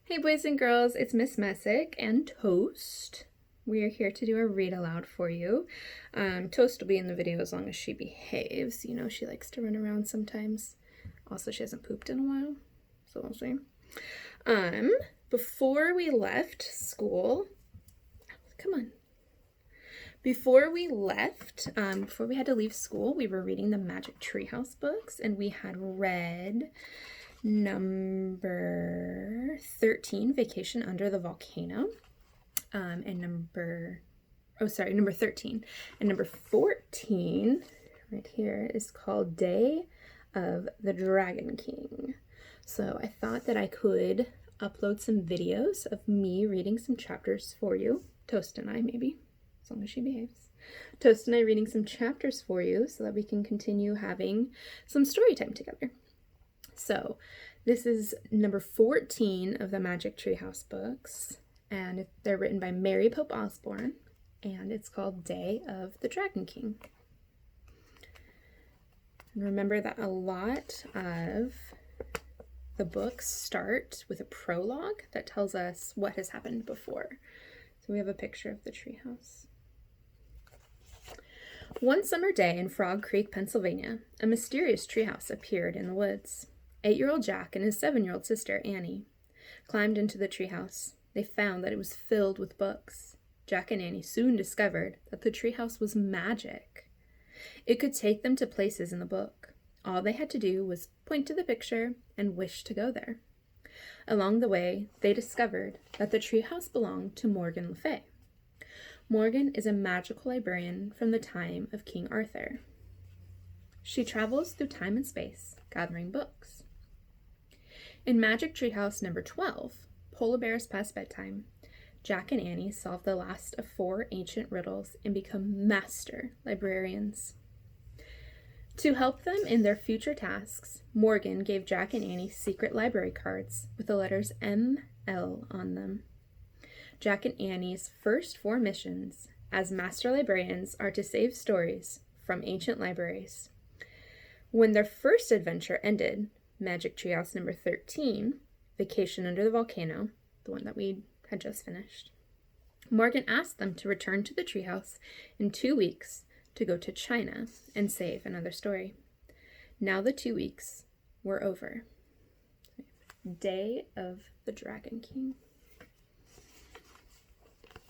Hey boys and girls, it's Miss Messick and Toast. We are here to do a read aloud for you. Toast will be in the video as long as she behaves. You know, she likes to run around sometimes. Also, she hasn't pooped in a while, so we'll see. Before we left school, before we had to leave school, we were reading the Magic Treehouse books, and we had read number 13, Vacation Under the Volcano, and number 13. And number 14, right here, is called Day of the Dragon King. So I thought that I could upload some videos of me reading some chapters for you. Toast and I, maybe, as long as she behaves. Toast and I reading some chapters for you so that we can continue having some story time together. So this is number 14 of the Magic Treehouse books, and they're written by Mary Pope Osborne, and it's called Day of the Dragon King. And remember that a lot of the books start with a prologue that tells us what has happened before. So we have a picture of the treehouse. One summer day in Frog Creek, Pennsylvania, a mysterious treehouse appeared in the woods. 8-year-old Jack and his 7-year-old sister, Annie, climbed into the treehouse. They found that it was filled with books. Jack and Annie soon discovered that the treehouse was magic. It could take them to places in the book. All they had to do was point to the picture and wish to go there. Along the way, they discovered that the treehouse belonged to Morgan Le Fay. Morgan is a magical librarian from the time of King Arthur. She travels through time and space, gathering books. In Magic Treehouse number 12, Polar Bears Past Bedtime, Jack and Annie solve the last of 4 ancient riddles and become master librarians. To help them in their future tasks, Morgan gave Jack and Annie secret library cards with the letters M.L. on them. Jack and Annie's first 4 missions as master librarians are to save stories from ancient libraries. When their first adventure ended, Magic Treehouse number 13, Vacation Under the Volcano, the one that we had just finished, Morgan asked them to return to the treehouse in 2 weeks to go to China and save another story. Now the 2 weeks were over. Day of the Dragon King.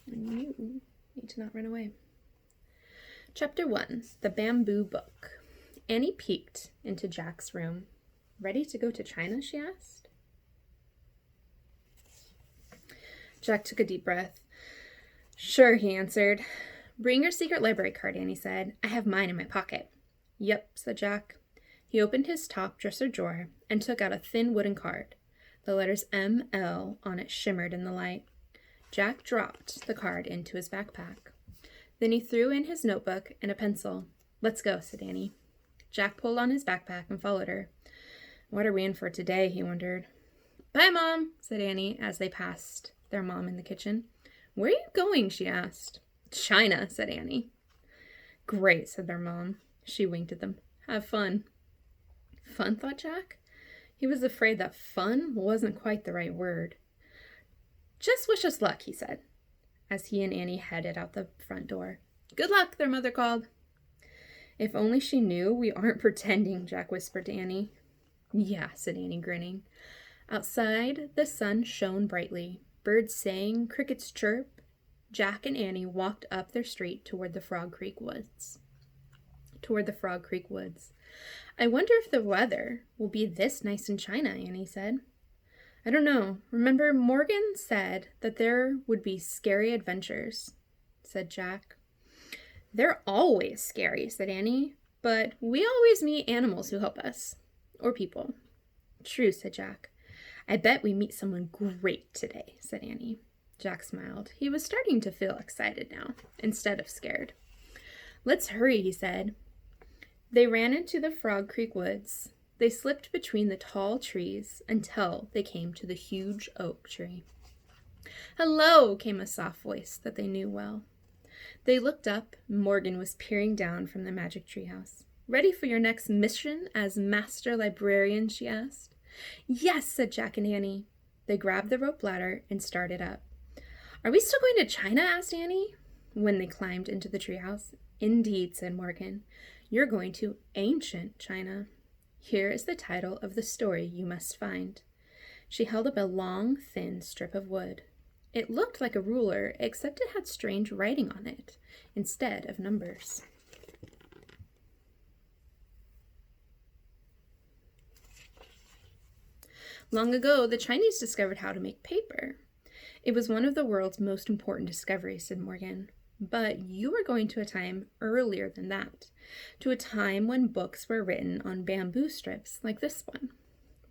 And you need to not run away. Chapter 1, The Bamboo Book. Annie peeked into Jack's room. Ready to go to China, she asked. Jack took a deep breath. Sure, he answered. Bring your secret library card, Annie said. I have mine in my pocket. Yep, said Jack. He opened his top dresser drawer and took out a thin wooden card. The letters M.L. on it shimmered in the light. Jack dropped the card into his backpack. Then he threw in his notebook and a pencil. Let's go, said Annie. Jack pulled on his backpack and followed her. What are we in for today, he wondered. Bye, Mom, said Annie as they passed their mom in the kitchen. Where are you going, she asked. China, said Annie. Great, said their mom. She winked at them. Have fun. Fun, thought Jack. He was afraid that fun wasn't quite the right word. Just wish us luck, he said, as he and Annie headed out the front door. Good luck, their mother called. If only she knew we aren't pretending, Jack whispered to Annie. Yeah, said Annie, grinning. Outside, the sun shone brightly. Birds sang, crickets chirped. Jack and Annie walked up their street toward the Frog Creek woods. I wonder if the weather will be this nice in China, Annie said. I don't know. Remember, Morgan said that there would be scary adventures, said Jack. They're always scary, said Annie, but we always meet animals who help us. Or people. True, said Jack. I bet we meet someone great today, said Annie. Jack smiled. He was starting to feel excited now, instead of scared. Let's hurry, he said. They ran into the Frog Creek woods. They slipped between the tall trees until they came to the huge oak tree. Hello, came a soft voice that they knew well. They looked up. Morgan was peering down from the Magic Treehouse. Ready for your next mission as Master Librarian, she asked. Yes, said Jack and Annie. They grabbed the rope ladder and started up. Are we still going to China? Asked Annie when they climbed into the treehouse. Indeed, said Morgan. You're going to ancient China. Here is the title of the story you must find. She held up a long, thin strip of wood. It looked like a ruler, except it had strange writing on it instead of numbers. Long ago, the Chinese discovered how to make paper. It was one of the world's most important discoveries, said Morgan. But you are going to a time earlier than that, to a time when books were written on bamboo strips like this one.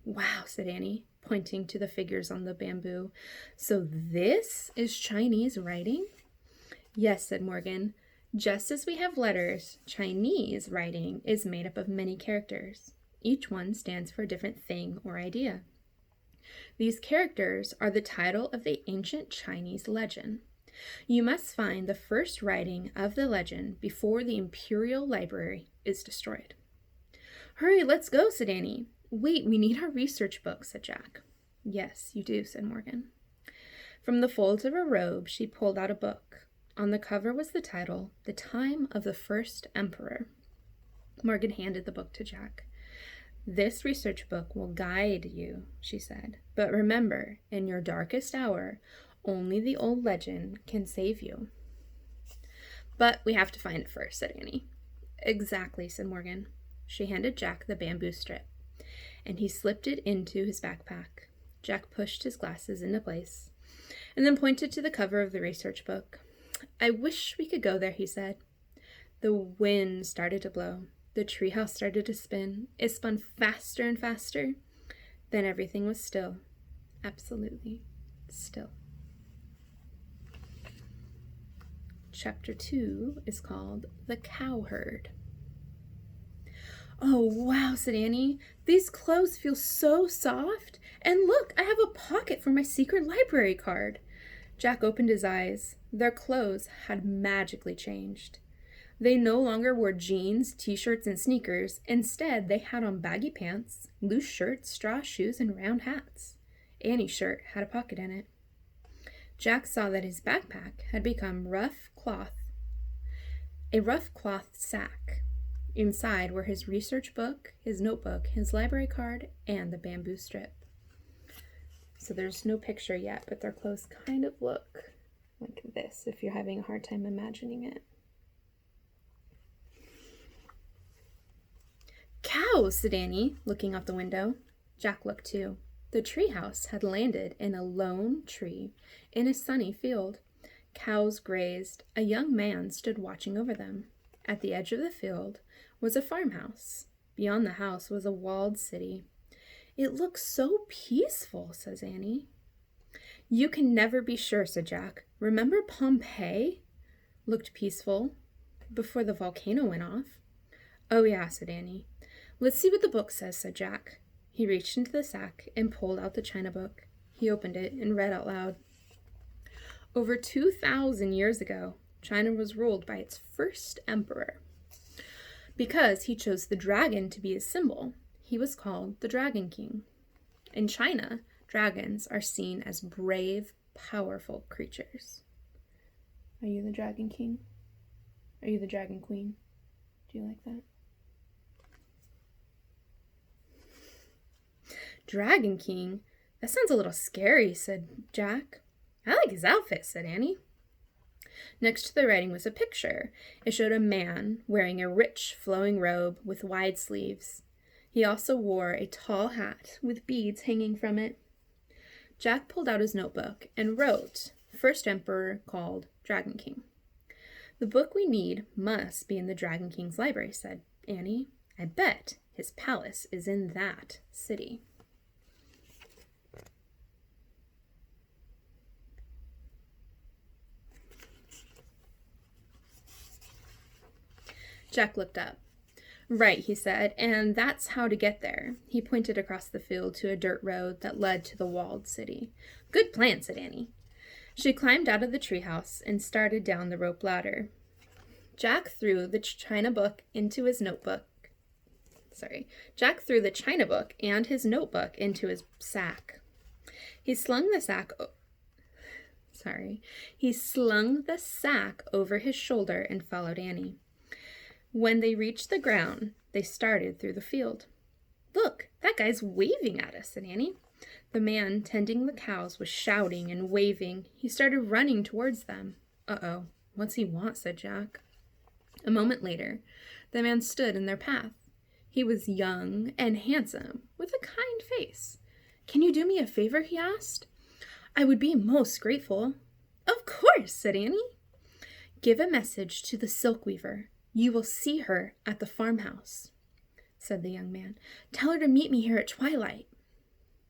Wow, said Annie, pointing to the figures on the bamboo. So this is Chinese writing? Yes, said Morgan. Just as we have letters, Chinese writing is made up of many characters. Each one stands for a different thing or idea. These characters are the title of the ancient Chinese legend. You must find the first writing of the legend before the Imperial Library is destroyed. Hurry, let's go, said Annie. Wait, we need our research book, said Jack. Yes, you do, said Morgan. From the folds of her robe, she pulled out a book. On the cover was the title, The Time of the First Emperor. Morgan handed the book to Jack. This research book will guide you, she said. But remember, in your darkest hour, only the old legend can save you. But we have to find it first, said Annie. Exactly, said Morgan. She handed Jack the bamboo strip, and he slipped it into his backpack. Jack pushed his glasses into place, and then pointed to the cover of the research book. I wish we could go there, he said. The wind started to blow. The treehouse started to spin. It spun faster and faster. Then everything was still. Absolutely still. Chapter 2 is called The Cowherd. Oh, wow, said Annie. These clothes feel so soft. And look, I have a pocket for my secret library card. Jack opened his eyes. Their clothes had magically changed. They no longer wore jeans, t-shirts, and sneakers. Instead, they had on baggy pants, loose shirts, straw shoes, and round hats. Annie's shirt had a pocket in it. Jack saw that his backpack had become a rough cloth sack. Inside were his research book, his notebook, his library card, and the bamboo strip. So there's no picture yet, but their clothes kind of look like this if you're having a hard time imagining it. Cows, said Annie, looking out the window. Jack looked too. The treehouse had landed in a lone tree in a sunny field. Cows grazed. A young man stood watching over them. At the edge of the field was a farmhouse. Beyond the house was a walled city. It looks so peaceful, says Annie. You can never be sure, said Jack. Remember Pompeii? Looked peaceful before the volcano went off. Oh, yeah, said Annie. Let's see what the book says, said Jack. He reached into the sack and pulled out the china book. He opened it and read out loud. Over 2,000 years ago, China was ruled by its first emperor. Because he chose the dragon to be his symbol, he was called the Dragon King. In China, dragons are seen as brave, powerful creatures. Are you the Dragon King? Are you the Dragon Queen? Do you like that? Dragon King? That sounds a little scary, said Jack. I like his outfit, said Annie. Next to the writing was a picture. It showed a man wearing a rich, flowing robe with wide sleeves. He also wore a tall hat with beads hanging from it. Jack pulled out his notebook and wrote, First Emperor called Dragon King. The book we need must be in the Dragon King's library, said Annie. I bet his palace is in that city. Jack looked up. Right, he said, and that's how to get there. He pointed across the field to a dirt road that led to the walled city. Good plan, said Annie. She climbed out of the treehouse and started down the rope ladder. Jack threw the china book into his notebook. Jack threw the china book and his notebook into his sack. He slung the sack He slung the sack over his shoulder and followed Annie. When they reached the ground, they started through the field. "Look, that guy's waving at us," said Annie. The man tending the cows was shouting and waving. He started running towards them. "Uh-oh, what's he want?" said Jack. A moment later, the man stood in their path. He was young and handsome, with a kind face. "Can you do me a favor?" he asked. "I would be most grateful." "Of course," said Annie. "Give a message to the silk weaver. You will see her at the farmhouse," said the young man. "Tell her to meet me here at twilight."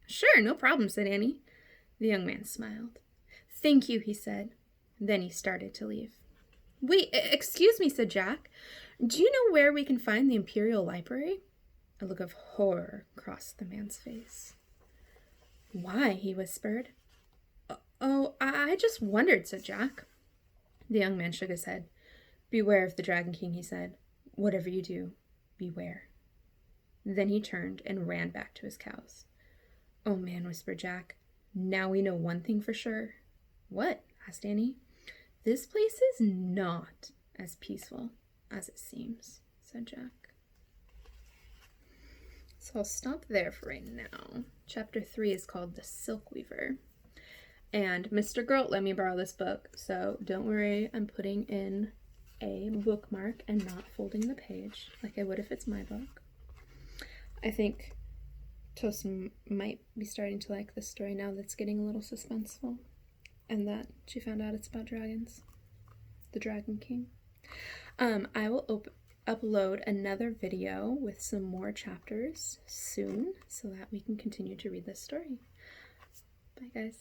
"Sure, no problem," said Annie. The young man smiled. "Thank you," he said. Then he started to leave. "Wait, excuse me," said Jack. "Do you know where we can find the Imperial Library?" A look of horror crossed the man's face. "Why?" he whispered. "Oh, I just wondered," said Jack. The young man shook his head. "Beware of the Dragon King," he said. "Whatever you do, beware." Then he turned and ran back to his cows. "Oh man," whispered Jack. "Now we know one thing for sure." "What?" asked Annie. "This place is not as peaceful as it seems," said Jack. So I'll stop there for right now. Chapter 3 is called The Silk Weaver. And Mr. Grolt let me borrow this book, so don't worry, I'm putting in a bookmark and not folding the page like I would if it's my book. I think Toast might be starting to like this story now that's getting a little suspenseful, and that she found out it's about dragons. The Dragon King. I will upload another video with some more chapters soon so that we can continue to read this story. Bye, guys.